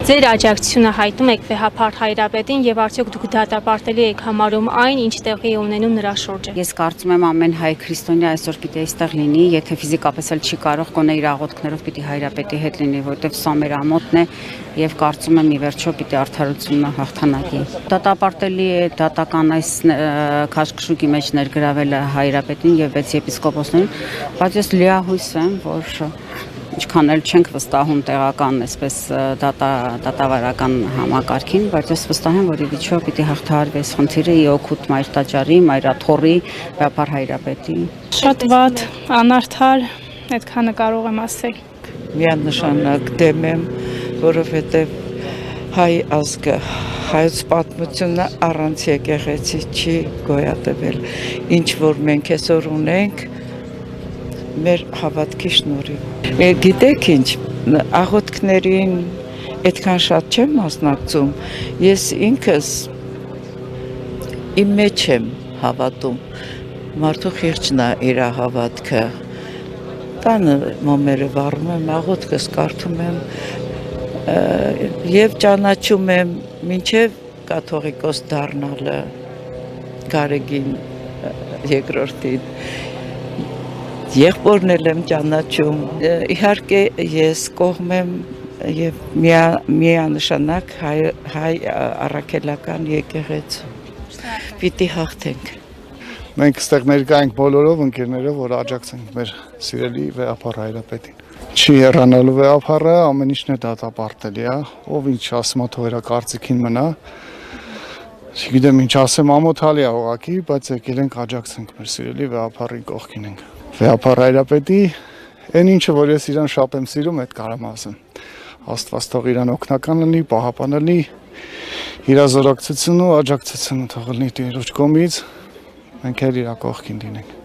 Ձեր աջակցությունը հայտնում եք վեհափառ Հայրապետին եւ արդյոք դուք դատապարտելի եք համարում այն, ինչ տեղի է ունենում նրա շուրջը։ Ես կարծում եմ ամեն հայ քրիստոնյա այսօր պիտի այստեղ լինի, եթե ֆիզիկապես էլ չի կարող, գոնե իր աղոթքներով պիտի Հայրապետի հետ լինի, որովհետեւ սա մեր ամոթն է եւ կարծում եմ ի վերջո պիտի արդարությունը հաղթանակի։ Դատապարտելի է դատական այս քաշքշուկի մեջ ներգրավելը Հայրապետին եւ 6 եպիսկոպոսներին, բայց ես լիահույս եմ, որ ինչքան էլ չենք վստահում տեղական այսպես դատավարական համակարգին, բայց ես վստահ եմ, որ իվիճո պիտի հաղթահարվի այս խնդիրը ի օգուտ Մայր տաճարի, Մայրաթոռի, վեհափառ Հայրապետի։ Շատ վատ, անարդար, այդքանը կարող եմ ասել։ Միանշանակ դեմ եմ, որովհետև հայ ազգը, հայոց պատմությունը առանց եկեղեցի չի գոյատևել, ինչ որ մենք այսօր ունենք, մեր հավատքի շնորհիվ։ Գիտեք ինչ, աղոթքներին այդքան շատ չեմ մասնակցում, ես ինքս իմ մեջ եմ հավատում, մարդու խիղճն է իր հավատքը, տանը մոմերը վառում եմ, աղոթքս կարդում եմ եւ ճանաչում եմ մինչեւ կաթողիկոս դառնալը Գարեգին երկրորդին Եղբորն եմ ճանաչում, իհարկե ես կողմ եմ եւ միանշանակ հայ առաքելական եկեղեցու։ Պիտի հաղթենք։ Մենք ստեղ ներկա ենք բոլորով ընկերներով, որ աջակցենք մեր սիրելի վեհափառ Հայրապետին։ Չի հեռանալու վեհափառը, ամեն ինչն է դատապարտելի, ով ինչ ասում է թող իր կարծիքին մնա։ Չգիտեմ ինչ ասեմ, ամոթալի է ուղղակի, բայց եկել ենք աջակցենք մեր սիրելի վեհափառի կողքին ենք։ Վեհափառ Հայրապետի այն ինչը, որ ես իրան շատ եմ սիրում, այդ կարամ ասեմ։ Աստված թող իրան օգնական լինի, պահապան լինի, իր զորակցությունը ու աջակցությունը թող լինի Տիրոջ կողմից, մենք էլ իր կողքին լինենք։